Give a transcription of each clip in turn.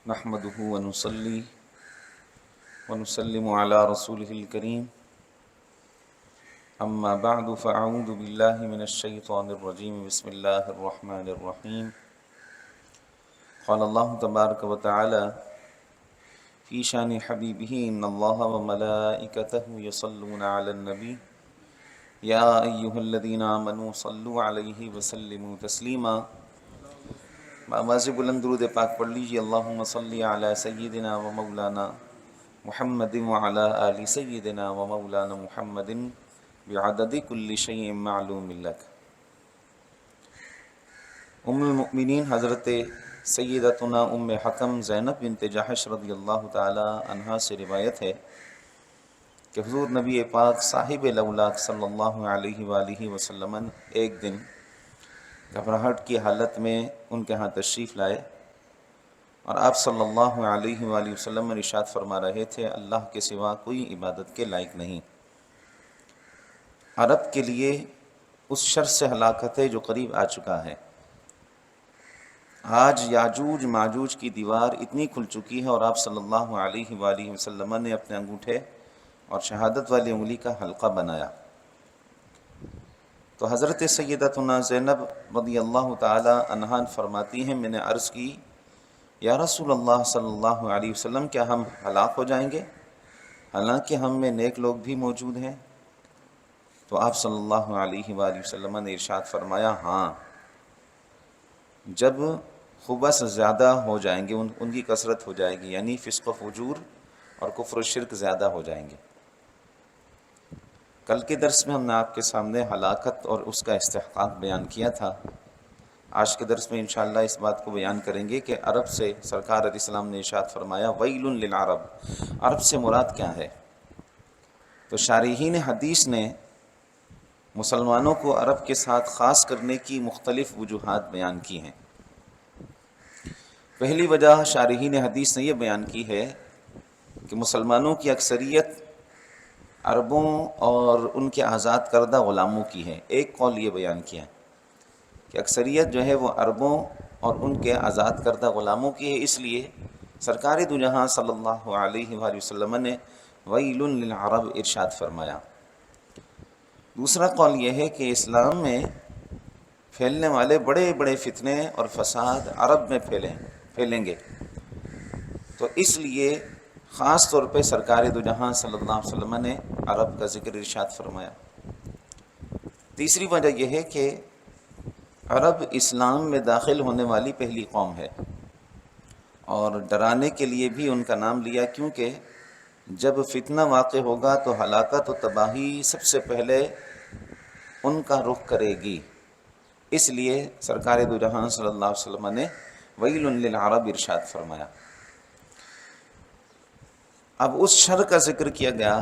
نحمده ونصلي ونسلم على رسوله الكريم أما بعد فأعوذ بالله من الشيطان الرجيم بسم الله الرحمن الرحيم قال الله تبارك وتعالى في شان حبيبه إن الله وملائكته يصلون على النبي يا أيها الذين آمنوا صلوا عليه وسلموا تسليما آواز بلند درود پاک پڑھ لیجیے اللہم صلی علی سیدنا و مولانا محمد وعلی آل سیدنا و مولانا محمد بعدد کل شیء معلوم لک۔ ام المؤمنین حضرت سیدتنا ام حکم زینب بنت جحش رضی اللہ تعالی عنہا سے روایت ہے کہ حضور نبی پاک صاحب لولاک صلی اللہ علیہ وآلہ وسلم ایک دن گھبراہٹ کی حالت میں ان کے ہاں تشریف لائے اور آپ صلی اللہ علیہ وآلہ وسلم ارشاد فرما رہے تھے اللہ کے سوا کوئی عبادت کے لائق نہیں۔ عرب کے لیے اس شر سے ہلاکت ہے جو قریب آ چکا ہے۔ آج یاجوج ماجوج کی دیوار اتنی کھل چکی ہے اور آپ صلی اللہ علیہ وآلہ وسلم نے اپنے انگوٹھے اور شہادت والی انگلی کا حلقہ بنایا۔ تو حضرت سیدتنا زینب رضی اللہ تعالی عنہا فرماتی ہیں میں نے عرض کی یا رسول اللہ صلی اللہ علیہ وسلم کیا ہم ہلاک ہو جائیں گے حالانکہ ہم میں نیک لوگ بھی موجود ہیں؟ تو آپ صلی اللہ علیہ وآلہ وسلم نے ارشاد فرمایا ہاں، جب خبث زیادہ ہو جائیں گے ان کی کثرت ہو جائے گی، یعنی فسق و فجور اور کفر و شرک زیادہ ہو جائیں گے۔ کل کے درس میں ہم نے آپ کے سامنے ہلاکت اور اس کا استحقاق بیان کیا تھا۔ آج کے درس میں انشاءاللہ اس بات کو بیان کریں گے کہ عرب سے سرکار علیہ السلام نے ارشاد فرمایا ویل للعرب، عرب سے مراد کیا ہے؟ تو شارحین حدیث نے مسلمانوں کو عرب کے ساتھ خاص کرنے کی مختلف وجوہات بیان کی ہیں۔ پہلی وجہ شارحین حدیث نے یہ بیان کی ہے کہ مسلمانوں کی اکثریت عربوں اور ان کے آزاد کردہ غلاموں کی ہے۔ ایک قول یہ بیان کیا کہ اکثریت جو ہے وہ عربوں اور ان کے آزاد کردہ غلاموں کی ہے، اس لیے سرکار دو جہاں صلی اللہ علیہ وآلہ وسلم نے ویل للعرب ارشاد فرمایا۔ دوسرا قول یہ ہے کہ اسلام میں پھیلنے والے بڑے بڑے فتنے اور فساد عرب میں پھیلیں گے، تو اس لیے خاص طور پہ سرکار دو جہاں صلی اللہ علیہ وسلم نے عرب کا ذکر ارشاد فرمایا۔ تیسری وجہ یہ ہے کہ عرب اسلام میں داخل ہونے والی پہلی قوم ہے اور ڈرانے کے لیے بھی ان کا نام لیا، کیونکہ جب فتنہ واقع ہوگا تو ہلاکت و تباہی سب سے پہلے ان کا رخ کرے گی، اس لیے سرکار دو جہاں صلی اللہ علیہ وسلم نے ویل للعرب ارشاد فرمایا۔ اب اس شر کا ذکر کیا گیا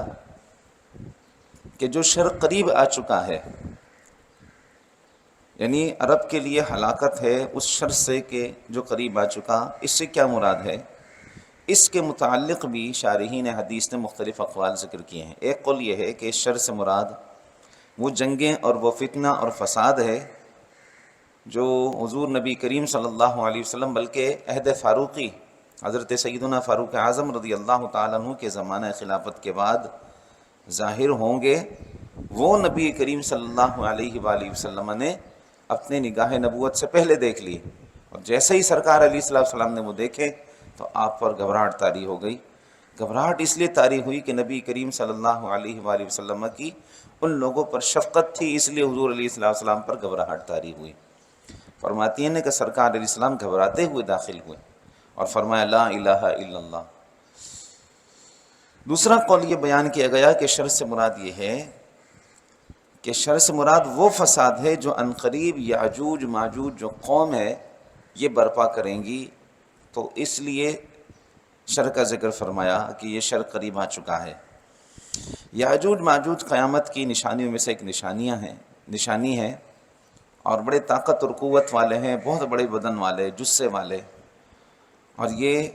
کہ جو شر قریب آ چکا ہے، یعنی عرب کے لیے ہلاکت ہے اس شر سے کہ جو قریب آ چکا۔ اس سے کیا مراد ہے؟ اس کے متعلق بھی شارحین حدیث نے مختلف اقوال ذکر کیے ہیں۔ ایک قول یہ ہے کہ اس شر سے مراد وہ جنگیں اور وہ فتنہ اور فساد ہے جو حضور نبی کریم صلی اللہ علیہ وسلم بلکہ عہد فاروقی حضرت سیدنا فاروق اعظم رضی اللہ تعالیٰ عنہ کے زمانہ خلافت کے بعد ظاہر ہوں گے، وہ نبی کریم صلی اللہ علیہ وآلہ وسلم نے اپنے نگاہ نبوت سے پہلے دیکھ لیے، اور جیسے ہی سرکار علیہ السلام نے وہ دیکھے تو آپ پر گھبراہٹ طاری ہو گئی۔ گھبراہٹ اس لیے طاری ہوئی کہ نبی کریم صلی اللہ علیہ وآلہ وسلم کی ان لوگوں پر شفقت تھی، اس لیے حضور علیہ السلام پر گھبراہٹ طاری ہوئی۔ فرماتی ہیں کہ سرکار علیہ السلام گھبراتے ہوئے داخل ہوئے اور فرمایا لا الہ الا اللہ۔ دوسرا قول یہ بیان کیا گیا کہ شر سے مراد یہ ہے کہ شر سے مراد وہ فساد ہے جو عنقریب یاجوج ماجوج جو قوم ہے یہ برپا کریں گی، تو اس لیے شر کا ذکر فرمایا کہ یہ شر قریب آ چکا ہے۔ یاجوج ماجوج قیامت کی نشانیوں میں سے ایک نشانی ہے اور بڑے طاقت اور قوت والے ہیں، بہت بڑے بدن والے، جثے والے، اور یہ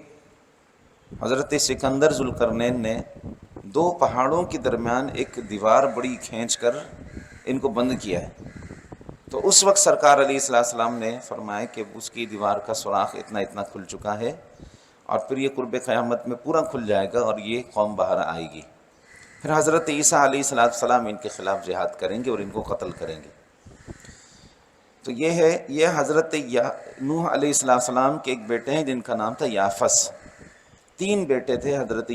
حضرت سکندر ذوالقرنین نے دو پہاڑوں کے درمیان ایک دیوار بڑی کھینچ کر ان کو بند کیا ہے۔ تو اس وقت سرکار علیہ السلام نے فرمایا کہ اس کی دیوار کا سوراخ اتنا کھل چکا ہے اور پھر یہ قرب قیامت میں پورا کھل جائے گا اور یہ قوم باہر آئے گی۔ پھر حضرت عیسیٰ علیہ السلام ان کے خلاف جہاد کریں گے اور ان کو قتل کریں گے۔ تو یہ ہے، یہ حضرت نوح علیہ السلام کے ایک بیٹے ہیں جن کا نام تھا یافس۔ 3 بیٹے تھے حضرت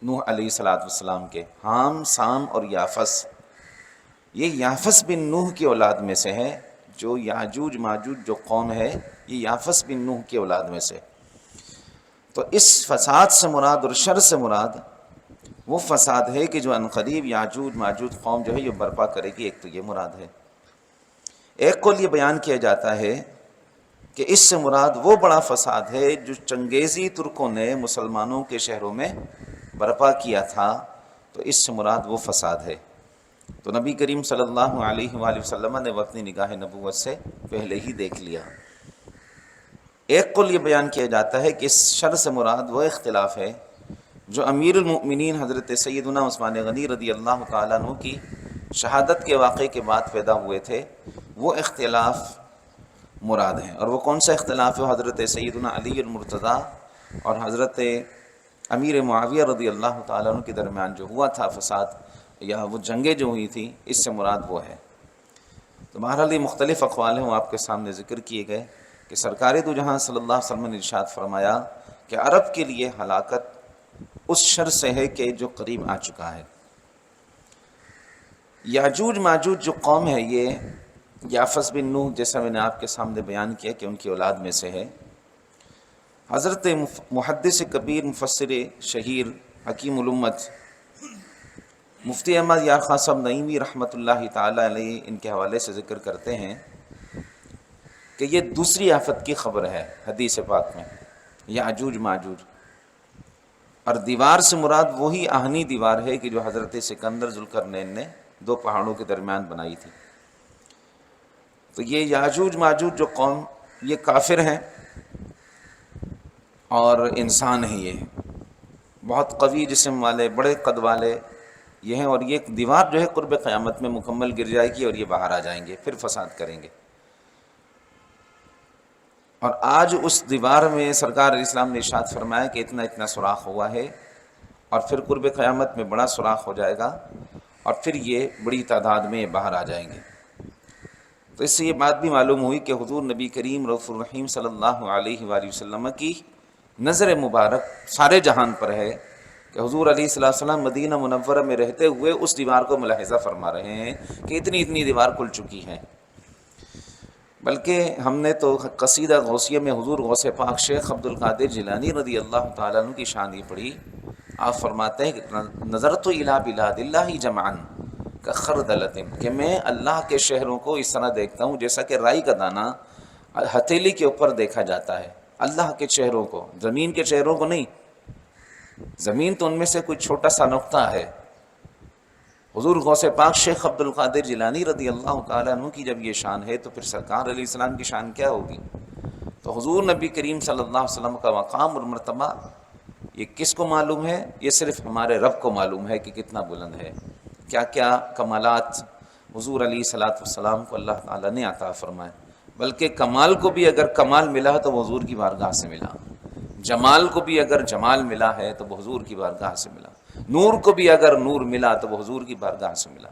نوح علیہ السلام کے، حام، سام اور یافس۔ یہ یافس بن نوح کی اولاد میں سے ہے، جو یاجوج ماجوج جو قوم ہے یہ یافس بن نوح کی اولاد میں سے۔ تو اس فساد سے مراد اور شر سے مراد وہ فساد ہے کہ جو عنقریب یاجوج ماجوج قوم جو ہے یہ برپا کرے گی، ایک تو یہ مراد ہے۔ ایک قول یہ بیان کیا جاتا ہے کہ اس سے مراد وہ بڑا فساد ہے جو چنگیزی ترکوں نے مسلمانوں کے شہروں میں برپا کیا تھا، تو اس سے مراد وہ فساد ہے۔ تو نبی کریم صلی اللہ علیہ وآلہ وسلم نے وہ اپنی نگاہ نبوت سے پہلے ہی دیکھ لیا۔ ایک قول یہ بیان کیا جاتا ہے کہ اس شر سے مراد وہ اختلاف ہے جو امیر المؤمنین حضرت سیدنا عثمان غنی رضی اللہ تعالیٰ عنہ کی شہادت کے واقعے کے بعد پیدا ہوئے تھے، وہ اختلاف مراد ہیں۔ اور وہ کون سا اختلاف ہے؟ حضرت سیدنا علی المرتضیٰ اور حضرت امیر معاویہ رضی اللہ تعالیٰ عنہ کے درمیان جو ہوا تھا فساد، یا وہ جنگیں جو ہوئی تھیں، اس سے مراد وہ ہے۔ تو بہرحال یہ مختلف اقوال ہیں، وہ آپ کے سامنے ذکر کیے گئے کہ سرکار دو جہاں صلی اللہ علیہ وسلم نے ارشاد فرمایا کہ عرب کے لیے ہلاکت اس شر سے ہے کہ جو قریب آ چکا ہے۔ یاجوج ماجوج جو قوم ہے یہ یافس بن نوح، جیسا میں نے آپ کے سامنے بیان کیا کہ ان کی اولاد میں سے ہے۔ حضرت محدث کبیر، مفسر شہیر، حکیم الامت مفتی احمد یار خان صاحب نعیمی رحمۃ اللہ تعالی علیہ ان کے حوالے سے ذکر کرتے ہیں کہ یہ دوسری آفت کی خبر ہے حدیث پاک میں، یاجوج ماجوج۔ اور دیوار سے مراد وہی آہنی دیوار ہے کہ جو حضرت سکندر ذوالقرنین نے 2 پہاڑوں کے درمیان بنائی تھی۔ تو یہ یاجوج ماجوج جو قوم، یہ کافر ہیں اور انسان ہیں، یہ بہت قوی جسم والے، بڑے قد والے یہ ہیں، اور یہ دیوار جو ہے قرب قیامت میں مکمل گر جائے گی اور یہ باہر آ جائیں گے، پھر فساد کریں گے۔ اور آج اس دیوار میں سرکار علیہ السلام نے ارشاد فرمایا کہ اتنا اتنا سوراخ ہوا ہے، اور پھر قرب قیامت میں بڑا سوراخ ہو جائے گا اور پھر یہ بڑی تعداد میں باہر آ جائیں گے۔ تو اس سے یہ بات بھی معلوم ہوئی کہ حضور نبی کریم رؤوف الرحیم صلی اللہ علیہ وآلہ وسلم کی نظر مبارک سارے جہان پر ہے کہ حضور علیہ السلام مدینہ منورہ میں رہتے ہوئے اس دیوار کو ملاحظہ فرما رہے ہیں کہ اتنی اتنی دیوار کھل چکی ہے۔ بلکہ ہم نے تو قصیدہ غوثیہ میں حضور غوث پاک شیخ عبد القادر جیلانی رضی اللہ تعالیٰ عنہ کی شان یہ پڑھی۔ آپ فرماتے ہیں کہ نظرت الی بلاد اللہ جمعا کخردلۃ، کہ میں اللہ کے شہروں کو اس طرح دیکھتا ہوں جیسا کہ رائی کا دانہ ہتھیلی کے اوپر دیکھا جاتا ہے۔ اللہ کے شہروں کو، زمین کے شہروں کو نہیں، زمین تو ان میں سے کوئی چھوٹا سا نقطہ ہے۔ حضور غوث پاک شیخ عبد القادر جیلانی رضی اللہ تعالیٰ عنہ کی جب یہ شان ہے تو پھر سرکار علیہ السلام کی شان کیا ہوگی؟ تو حضور نبی کریم صلی اللہ علیہ وسلم کا مقام اور مرتبہ یہ کس کو معلوم ہے؟ یہ صرف ہمارے رب کو معلوم ہے کہ کتنا بلند ہے، کیا کیا کمالات حضور علیہ الصلوۃ والسلام کو اللہ تعالیٰ نے عطا فرمائے۔ بلکہ کمال کو بھی اگر کمال ملا تو وہ حضور کی بارگاہ سے ملا، جمال کو بھی اگر جمال ملا ہے تو وہ حضور کی بارگاہ سے ملا، نور کو بھی اگر نور ملا تو وہ حضور کی بارگاہ سے ملا۔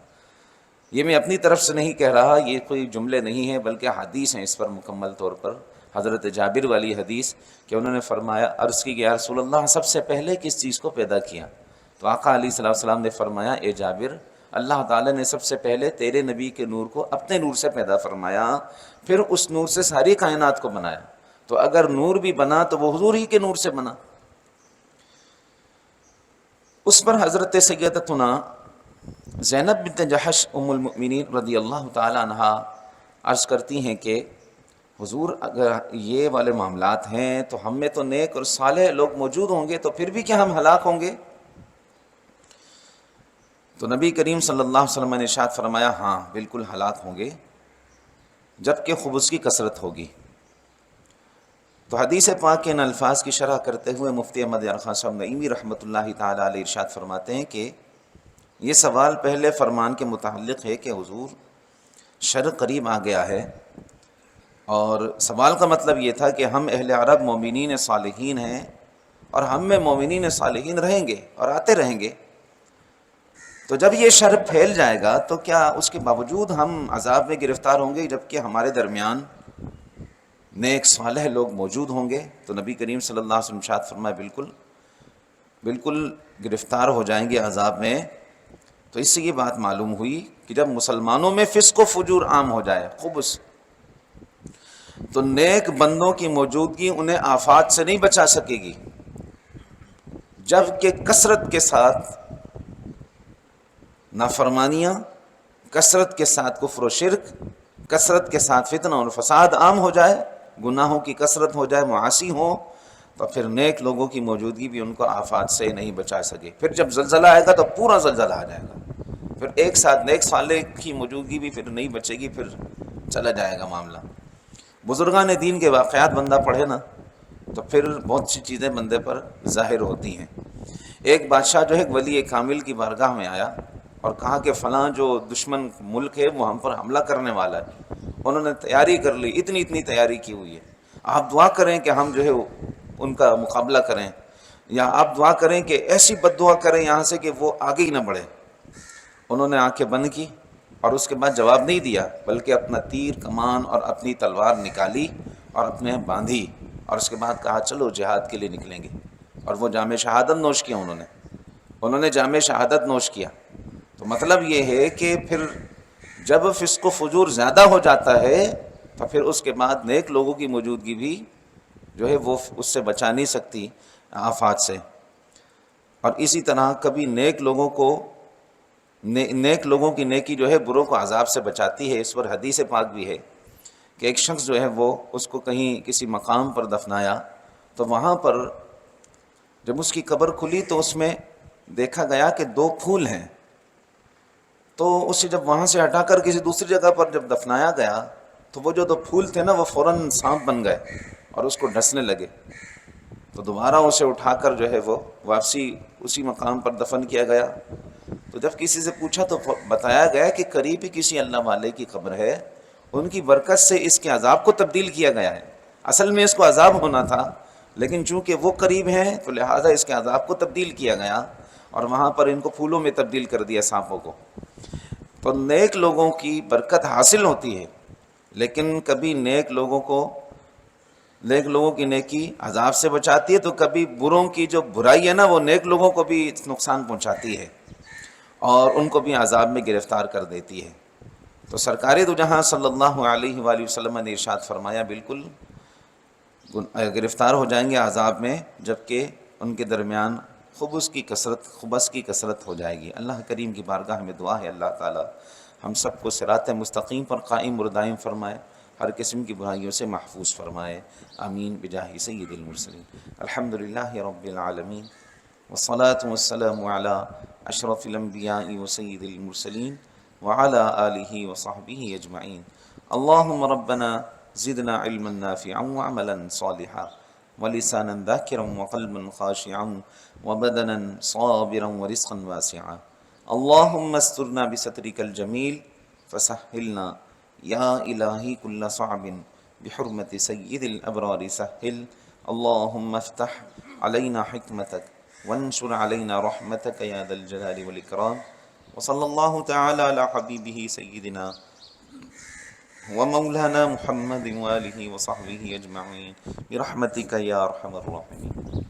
یہ میں اپنی طرف سے نہیں کہہ رہا، یہ کوئی جملے نہیں ہیں بلکہ حدیث ہیں اس پر مکمل طور پر۔ حضرت جابر والی حدیث کہ انہوں نے فرمایا، عرض کی کہ یا رسول اللہ سب سے پہلے کس چیز کو پیدا کیا؟ تو آقا علیہ السلام نے فرمایا، اے جابر، اللہ تعالیٰ نے سب سے پہلے تیرے نبی کے نور کو اپنے نور سے پیدا فرمایا، پھر اس نور سے ساری کائنات کو بنایا۔ تو اگر نور بھی بنا تو وہ حضور ہی کے نور سے بنا۔ اس پر حضرت سیدتنا زینب بنت جحش ام المؤمنین رضی اللہ تعالی عنہا عرض کرتی ہیں کہ حضور اگر یہ والے معاملات ہیں تو ہم میں تو نیک اور صالح لوگ موجود ہوں گے، تو پھر بھی کیا ہم ہلاک ہوں گے؟ تو نبی کریم صلی اللہ علیہ وسلم نے ارشاد فرمایا، ہاں بالکل ہلاک ہوں گے، جبکہ خبث کی کثرت ہوگی۔ تو حدیث پاک کے ان الفاظ کی شرح کرتے ہوئے مفتی احمد یار خان صاحب نعیمی رحمۃ اللہ تعالی علیہ ارشاد فرماتے ہیں کہ یہ سوال پہلے فرمان کے متعلق ہے کہ حضور شر قریب آ گیا ہے، اور سوال کا مطلب یہ تھا کہ ہم اہل عرب مومنین صالحین ہیں اور ہم میں مومنین صالحین رہیں گے اور آتے رہیں گے۔ تو جب یہ شر پھیل جائے گا تو کیا اس کے باوجود ہم عذاب میں گرفتار ہوں گے جبکہ ہمارے درمیان نیک صالح لوگ موجود ہوں گے؟ تو نبی کریم صلی اللہ علیہ وسلم ارشاد فرمائے بالکل گرفتار ہو جائیں گے عذاب میں۔ تو اس سے یہ بات معلوم ہوئی کہ جب مسلمانوں میں فسق و فجور عام ہو جائے، خبث، تو نیک بندوں کی موجودگی انہیں آفات سے نہیں بچا سکے گی، جبکہ کثرت کے ساتھ نافرمانیاں، کثرت کے ساتھ کفر و شرک، کثرت کے ساتھ فتنہ اور فساد عام ہو جائے، گناہوں کی کثرت ہو جائے، معاصی ہوں، تو پھر نیک لوگوں کی موجودگی بھی ان کو آفات سے نہیں بچا سکے۔ پھر جب زلزلہ آئے گا تو پورا زلزلہ آ جائے گا، پھر ایک ساتھ نیک صالح کی موجودگی بھی پھر نہیں بچے گی، پھر چلا جائے گا معاملہ۔ بزرگان دین کے واقعات بندہ پڑھے نا تو پھر بہت سی چیزیں بندے پر ظاہر ہوتی ہیں۔ ایک بادشاہ جو ہے ایک ولی کامل کی بارگاہ میں آیا اور کہا کہ فلاں جو دشمن ملک ہے وہ ہم پر حملہ کرنے والا ہے، انہوں نے تیاری کر لی، اتنی تیاری کی ہوئی ہے، آپ دعا کریں کہ ہم جو ہے ان کا مقابلہ کریں، یا آپ دعا کریں کہ ایسی بد دعا کریں یہاں سے کہ وہ آگے ہی نہ بڑھے۔ انہوں نے آنکھیں بند کی اور اس کے بعد جواب نہیں دیا، بلکہ اپنا تیر کمان اور اپنی تلوار نکالی اور اپنے باندھی، اور اس کے بعد کہا چلو جہاد کے لیے نکلیں گے، اور وہ جام شہادت نوش کیا انہوں نے جام شہادت نوش کیا۔ تو مطلب یہ ہے کہ پھر جب فسق و فجور زیادہ ہو جاتا ہے تو پھر اس کے بعد نیک لوگوں کی موجودگی بھی جو ہے وہ اس سے بچا نہیں سکتی آفات سے۔ اور اسی طرح کبھی نیک لوگوں کی نیکی جو ہے بروں کو عذاب سے بچاتی ہے۔ اس پر حدیث پاک بھی ہے کہ ایک شخص جو ہے وہ اس کو کہیں کسی مقام پر دفنایا، تو وہاں پر جب اس کی قبر کھلی تو اس میں دیکھا گیا کہ 2 پھول ہیں، تو اسے جب وہاں سے ہٹا کر کسی دوسری جگہ پر جب دفنایا گیا تو وہ جو 2 پھول تھے نا وہ فوراً سانپ بن گئے اور اس کو ڈسنے لگے، تو دوبارہ اسے اٹھا کر جو ہے وہ واپسی اسی مقام پر دفن کیا گیا۔ تو جب کسی سے پوچھا تو بتایا گیا کہ قریب ہی کسی اللہ والے کی قبر ہے، ان کی برکت سے اس کے عذاب کو تبدیل کیا گیا ہے، اصل میں اس کو عذاب ہونا تھا، لیکن چونکہ وہ قریب ہیں تو لہٰذا اس کے عذاب کو تبدیل کیا گیا اور وہاں پر ان کو پھولوں میں تبدیل کر دیا، سانپوں کو۔ تو نیک لوگوں کی برکت حاصل ہوتی ہے، لیکن کبھی نیک لوگوں کی نیکی عذاب سے بچاتی ہے، تو کبھی بروں کی جو برائی ہے نا وہ نیک لوگوں کو بھی نقصان پہنچاتی ہے اور ان کو بھی عذاب میں گرفتار کر دیتی ہے۔ تو سرکار دو جہاں صلی اللہ علیہ وآلہ وسلم نے ارشاد فرمایا بالکل گرفتار ہو جائیں گے عذاب میں جبکہ ان کے درمیان خبث کی کثرت ہو جائے گی۔ اللہ کریم کی بارگاہ میں دعا ہے اللہ تعالی ہم سب کو صراط مستقیم پر قائم اور دائم فرمائے، ہر قسم کی برائیوں سے محفوظ فرمائے، آمین بجاہ سید المرسلین۔ الحمدللہ رب العالمین والصلاة والسلام علی اشرف الانبیاء وسید المرسلین وعلى آلہ وصحبہ اجمعین۔ اللہم ربنا زدنا علما نافعا وعملا صالحا ولسانا ذاکرا وقلبا خاشعا وبدنا صابرا ورزقا واسعا۔ اللہم استرنا بسترک الجمیل فسہلنا یا الہی کل صعب بحرمت سید الابرار سہل۔ اللہم افتح علینا حکمتک وانشر علینا رحمتک یا ذا الجلال والاکرام۔ وصلی اللہ تعالی علی حبیبہ سیدنا ومولانا محمد وآلہ وصحبہ اجمعین برحمتک یا ارحم الراحمین۔